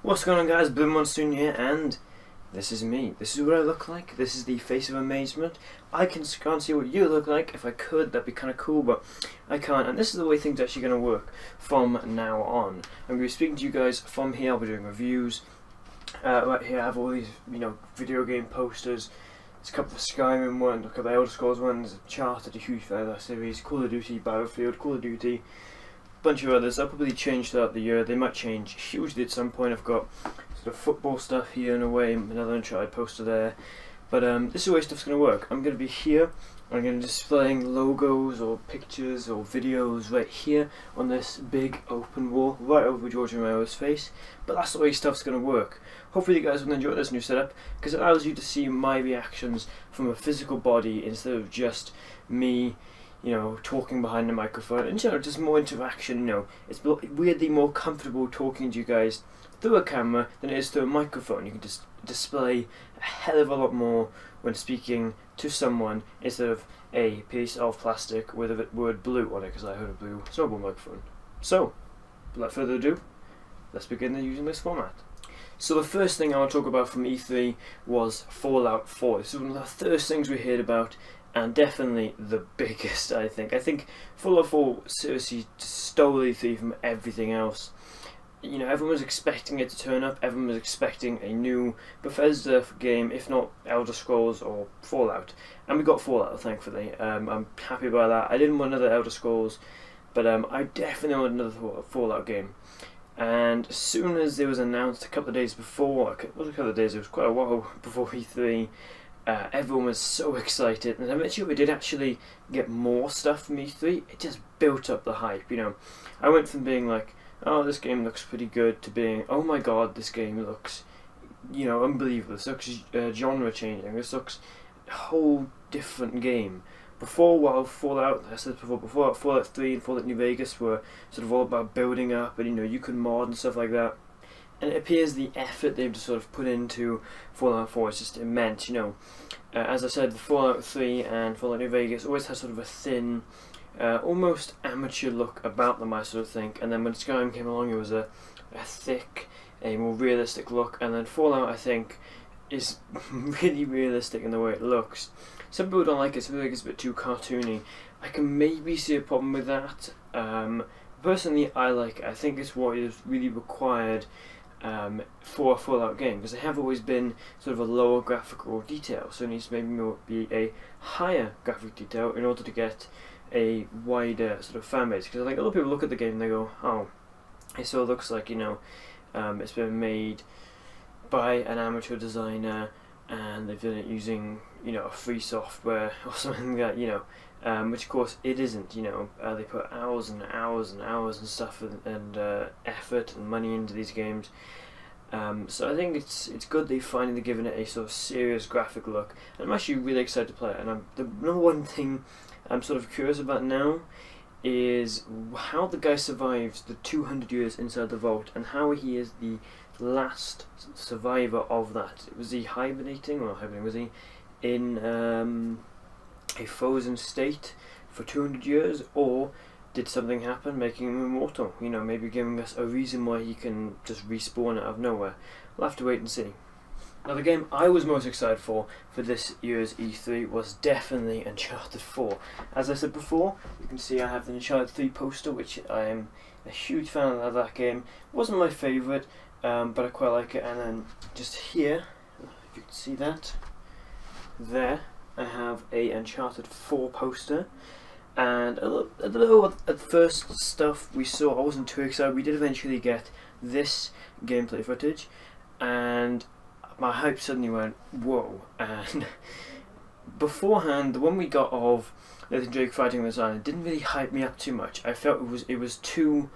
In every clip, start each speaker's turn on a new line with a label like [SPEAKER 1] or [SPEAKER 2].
[SPEAKER 1] What's going on, guys? Blue Monsoon here, and this is me. This is what I look like. This is the face of amazement. I can't see what you look like. If I could, that'd be kind of cool, but I can't. And this is the way things are actually going to work from now on. I'm going to be speaking to you guys from here. I'll be doing reviews. Right here I have all these, video game posters. There's a couple of Skyrim ones, a couple of Elder Scrolls ones, Uncharted, a huge fan of that series, Call of Duty, Battlefield, Call of Duty, bunch of others. They'll probably change throughout the year. They might change hugely at some point. I've got sort of football stuff here in a way, another Uncharted poster there. But this is the way stuff's going to work. I'm going to be here. I'm going to be displaying logos or pictures or videos right here on this big open wall right over George Romero's face. But that's the way stuff's going to work. Hopefully you guys will enjoy this new setup because it allows you to see my reactions from a physical body instead of just me talking behind the microphone, and just more interaction. It's weirdly more comfortable talking to you guys through a camera than it is through a microphone. You can just display a hell of a lot more when speaking to someone instead of a piece of plastic with the word blue on it, because I heard a blue snowball microphone. So, without further ado, let's begin using this format. So the first thing I want to talk about from E3 was Fallout 4. This is one of the first things we heard about, and definitely the biggest, I think. I think Fallout 4 seriously stole E3 from everything else. Everyone was expecting it to turn up. Everyone was expecting a new Bethesda game, if not Elder Scrolls or Fallout. And we got Fallout, thankfully. I'm happy about that. I didn't want another Elder Scrolls, but I definitely want another Fallout game. And as soon as it was announced a couple of days before, it was quite a while before E3, everyone was so excited, and eventually we did actually get more stuff from E3. It just built up the hype. I went from being like, oh, this game looks pretty good, to being, oh my god, this game looks, unbelievable. This looks genre changing. This looks a whole different game. Before, Fallout, I said before, Fallout 3 and Fallout New Vegas were sort of all about building up, and you could mod and stuff like that. And it appears the effort they've just sort of put into Fallout 4 is just immense. As I said, Fallout 3 and Fallout New Vegas always has sort of a thin, almost amateur look about them, I sort of think. And then when Skyrim came along, it was a thick, a more realistic look. And then Fallout, I think, is really realistic in the way it looks. Some people don't like it. Some people think it's a bit too cartoony. I can maybe see a problem with that. Personally, I like it. I think it's what is really required for a Fallout game, because they have always been sort of a lower graphical detail, so it needs to maybe be a higher graphic detail in order to get a wider sort of fan base. Because I think a lot of people look at the game and they go, oh, it sort of looks like it's been made by an amateur designer and they've done it using a free software or something like that, which of course it isn't. They put hours and hours and hours and stuff and effort and money into these games. So I think it's good they've finally given it a sort of serious graphic look. And I'm actually really excited to play it. And the number one thing I'm sort of curious about now is how the guy survives the 200 years inside the vault, and how he is the last survivor of that. Was he hibernating, was he in a frozen state for 200 years, or did something happen making him immortal? Maybe giving us a reason why he can just respawn out of nowhere. We'll have to wait and see. Now, the game I was most excited for this year's E3 was definitely Uncharted 4. As I said before, you can see I have the Uncharted 3 poster, which I am a huge fan of that game. It wasn't my favourite, but I quite like it. And then just here, if you can see that, there, I have a Uncharted 4 poster. And although at first stuff we saw, I wasn't too excited, we did eventually get this gameplay footage, and my hype suddenly went, whoa. And beforehand, the one we got of Nathan Drake fighting on this island didn't really hype me up too much. I felt it was too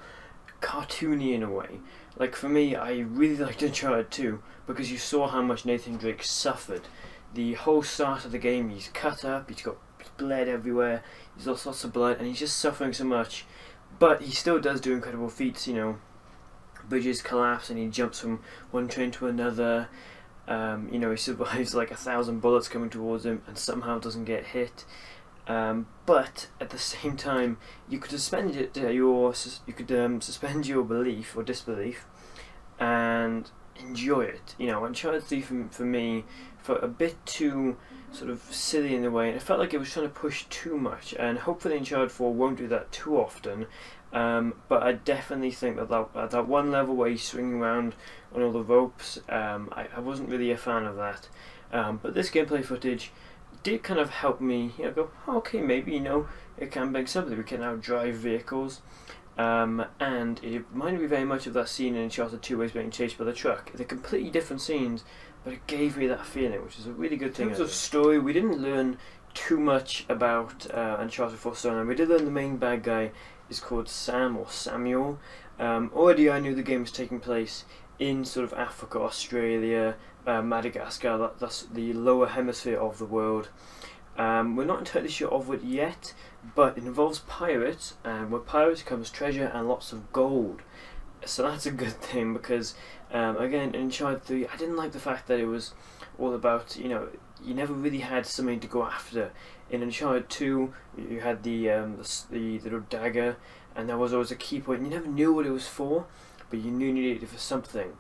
[SPEAKER 1] cartoony in a way. Like, for me, I really liked Uncharted 2 because you saw how much Nathan Drake suffered. The whole start of the game, he's cut up, he's got blood everywhere, he's lost lots of blood, and he's just suffering so much. But he still does do incredible feats, bridges collapse and he jumps from one train to another. He survives like 1,000 bullets coming towards him and somehow doesn't get hit. But at the same time, you could suspend suspend your belief or disbelief, and enjoy it. You know, Uncharted 3 for me felt a bit too sort of silly in a way, and it felt like it was trying to push too much, and hopefully Uncharted 4 won't do that too often. But I definitely think that one level where he's swinging around on all the ropes, I wasn't really a fan of that. But this gameplay footage did kind of help me, you know, go, oh, okay, maybe, you know, it can bring something. We can now drive vehicles. And it reminded me very much of that scene in Uncharted 2 where he's being chased by the truck. They're completely different scenes, but it gave me that feeling, which is a really good thing. In terms of story, we didn't learn too much about Uncharted 4 storyline. We did learn the main bad guy is called Sam or Samuel. Already I knew the game was taking place in sort of Africa, Australia, Madagascar, that's the lower hemisphere of the world. We're not entirely sure of it yet, but it involves pirates, and with pirates comes treasure and lots of gold. So that's a good thing, because again, in Uncharted 3, I didn't like the fact that it was all about, you know, you never really had something to go after. In Uncharted 2, you had the little dagger, and there was always a key point. You never knew what it was for, but you knew you needed it for something.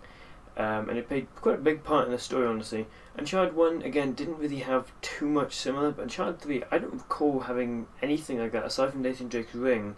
[SPEAKER 1] And it played quite a big part in the story, honestly. Uncharted 1, again, didn't really have too much similar, but Uncharted 3, I don't recall having anything like that, aside from Nathan Drake's ring,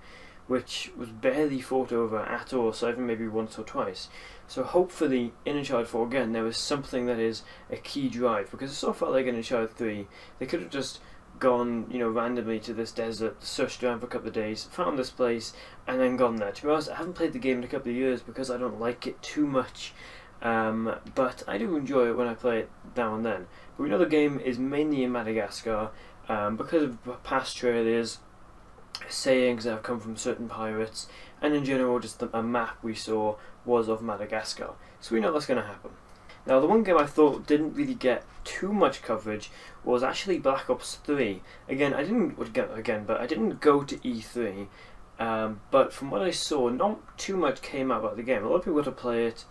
[SPEAKER 1] which was barely fought over at all, aside from maybe once or twice. So hopefully, in Uncharted 4, again, there was something that is a key drive, because it sort of felt like in Uncharted 3, they could have just gone, you know, randomly to this desert, searched around for a couple of days, found this place, and then gone there. To be honest, I haven't played the game in a couple of years because I don't like it too much. But I do enjoy it when I play it now and then. But we know the game is mainly in Madagascar because of past trailers, sayings that have come from certain pirates, and in general just a map we saw was of Madagascar. So we know that's going to happen. Now the one game I thought didn't really get too much coverage was actually Black Ops 3. Again, I didn't go to E3. But from what I saw, not too much came out about the game. A lot of people got to play it,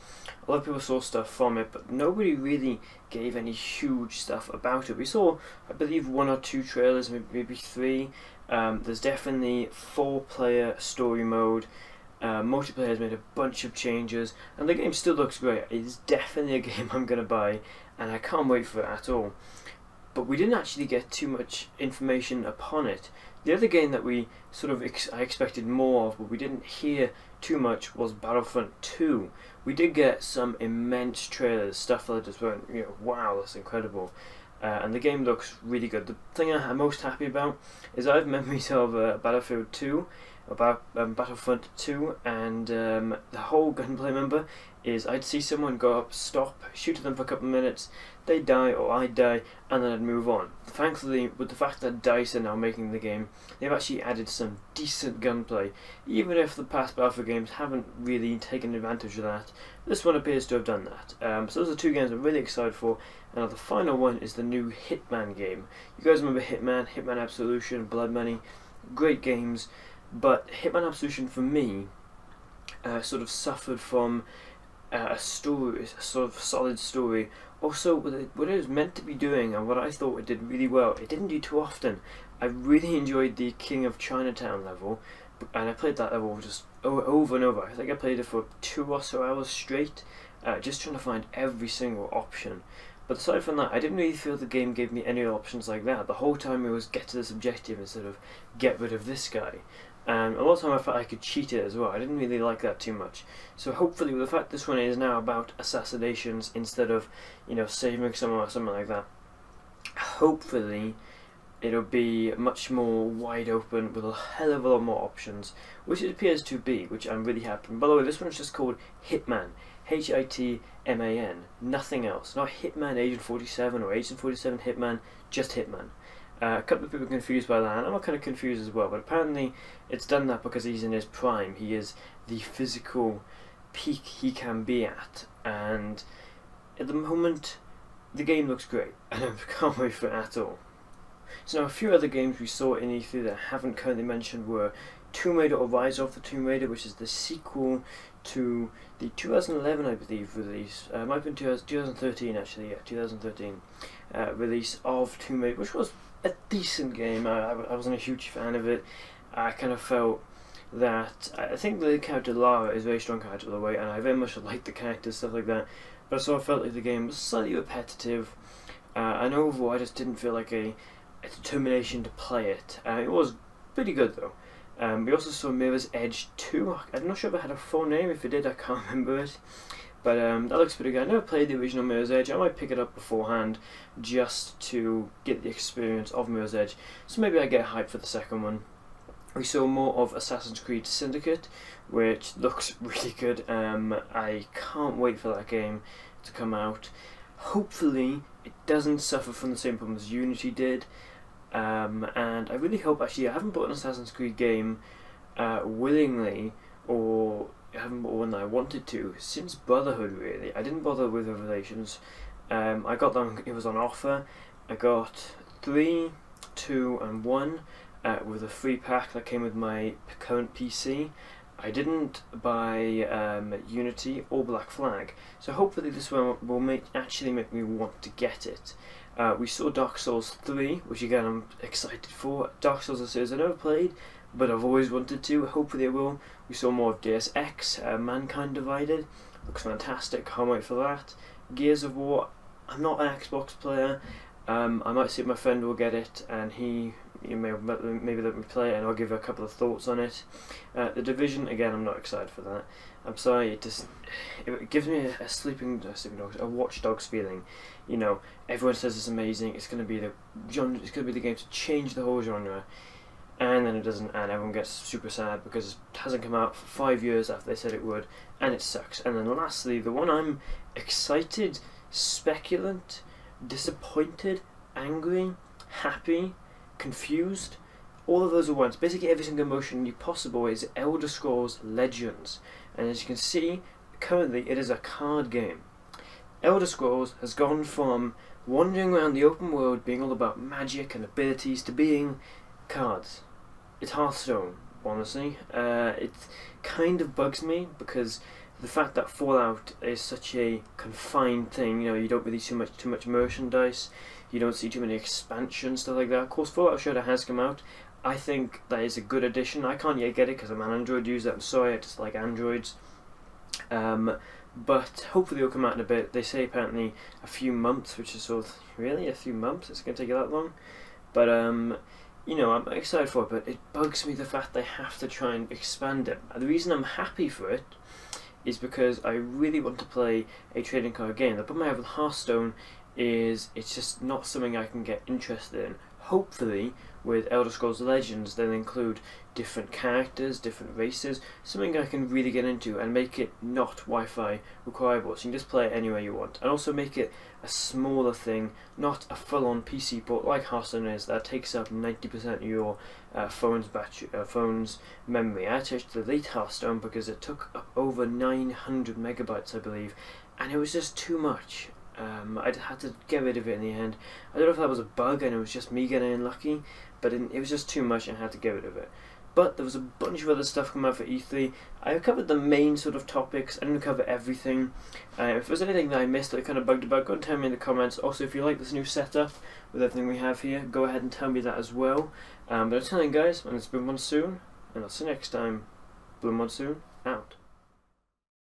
[SPEAKER 1] a lot of people saw stuff from it, but nobody really gave any huge stuff about it. We saw, I believe, 1 or 2 trailers, maybe 3. There's definitely 4-player story mode. Multiplayer has made a bunch of changes, and the game still looks great. It is definitely a game I'm going to buy, and I can't wait for it at all. But we didn't actually get too much information upon it. The other game that we sort of I expected more of, but we didn't hear too much, was Battlefront 2. We did get some immense trailers, stuff that just went, you know, wow, that's incredible. And the game looks really good. The thing I'm most happy about is I have memories of Battlefield 2, about Battlefront 2, and the whole gunplay, remember, is I'd see someone go up, stop, shoot at them for a couple of minutes, they'd die or I'd die, and then I'd move on. Thankfully, with the fact that DICE are now making the game, they've actually added some decent gunplay. Even if the past Battlefield games haven't really taken advantage of that, this one appears to have done that. So those are 2 games I'm really excited for. And now the final one is the new Hitman game. You guys remember Hitman, Hitman Absolution, Blood Money, great games, but Hitman Absolution for me sort of suffered from a story, a sort of solid story. Also, what it was meant to be doing and what I thought it did really well, it didn't do too often. I really enjoyed the King of Chinatown level, and I played that level just over and over. I think I played it for 2 or so hours straight, just trying to find every single option. But aside from that, I didn't really feel the game gave me any options like that. The whole time it was get to this objective instead of get rid of this guy. And a lot of the time I felt I could cheat it as well. I didn't really like that too much. So hopefully, with the fact this one is now about assassinations instead of, you know, saving someone or something like that, hopefully it'll be much more wide open with a hell of a lot more options, which it appears to be, which I'm really happy. And by the way, this one's just called Hitman. Hitman, nothing else. Not Hitman Agent 47 or Agent 47 Hitman, just Hitman. A couple of people are confused by that, and I'm kind of confused as well, but apparently it's done that because he's in his prime. He is the physical peak he can be at, and at the moment the game looks great, and I can't wait for it at all. So now a few other games we saw in E3 that I haven't currently mentioned were Tomb Raider or Rise of the Tomb Raider, which is the sequel to the 2011, I believe, release. Might have been 2013 actually, yeah, 2013 release of Tomb Raider, which was a decent game. I wasn't a huge fan of it. I kind of felt that I think the character Lara is a very strong character by the way, and I very much like the characters, stuff like that, but I sort of felt like the game was slightly repetitive, and overall I just didn't feel like a determination to play it. It was pretty good though. We also saw Mirror's Edge 2. I'm not sure if it had a full name. If it did, I can't remember it. But that looks pretty good. I never played the original Mirror's Edge. I might pick it up beforehand just to get the experience of Mirror's Edge. So maybe I get hyped for the second one. We saw more of Assassin's Creed Syndicate, which looks really good. I can't wait for that game to come out. Hopefully, it doesn't suffer from the same problems as Unity did. And I really hope, actually, I haven't bought an Assassin's Creed game willingly, or I haven't bought one that I wanted to since Brotherhood, really. I didn't bother with Revelations. I got them, it was on offer. I got 3, 2 and 1 with a free pack that came with my current PC. I didn't buy Unity or Black Flag, so hopefully this one will actually make me want to get it. We saw Dark Souls 3, which again I'm excited for. Dark Souls is a series I've never played, but I've always wanted to. Hopefully I will. We saw more of Deus Ex, Mankind Divided. Looks fantastic, can't wait for that. Gears of War, I'm not an Xbox player. I might see if my friend will get it, and maybe let me play it, and I'll give a couple of thoughts on it. The Division, again, I'm not excited for that. I'm sorry, it gives me a Watch Dogs feeling. You know, everyone says it's amazing. It's going to be the genre. It's going to be the game to change the whole genre, and then it doesn't, and everyone gets super sad because it hasn't come out for 5 years after they said it would, and it sucks. And then lastly, the one I'm excited, speculant, disappointed, angry, happy, confused, all of those at once. Basically every single emotion possible is Elder Scrolls Legends, and as you can see, currently it is a card game. Elder Scrolls has gone from wandering around the open world being all about magic and abilities to being cards. It's Hearthstone, honestly. It kind of bugs me because the fact that Fallout is such a confined thing, you know, you don't really see too much merchandise, you don't see too many expansions, stuff like that. Of course, Fallout Shelter has come out. I think that is a good addition. I can't yet get it because I'm an Android user. I'm sorry, I just like Androids. But hopefully it'll come out in a bit. They say apparently a few months, which is sort of, really, a few months? It's going to take that long? But, you know, I'm excited for it, but it bugs me the fact they have to try and expand it. The reason I'm happy for it is because I really want to play a trading card game. The problem I have with Hearthstone is it's just not something I can get interested in. Hopefully, with Elder Scrolls Legends, they'll include different characters, different races, something I can really get into and make it not Wi-Fi requireable, so you can just play it anywhere you want. And also make it a smaller thing, not a full-on PC port like Hearthstone is, that takes up 90% of your phone's memory. I actually delete Hearthstone because it took up over 900 megabytes, I believe, and it was just too much. I had to get rid of it in the end. I don't know if that was a bug and it was just me getting unlucky, but it was just too much and I had to get rid of it. But there was a bunch of other stuff coming out for E3. I covered the main sort of topics. I didn't cover everything. If there's anything that I missed that I kind of bugged about, go and tell me in the comments. Also, if you like this new setup with everything we have here, go ahead and tell me that as well. But until then, guys, it's been Monsoon, and I'll see you next time. Blue Monsoon, out.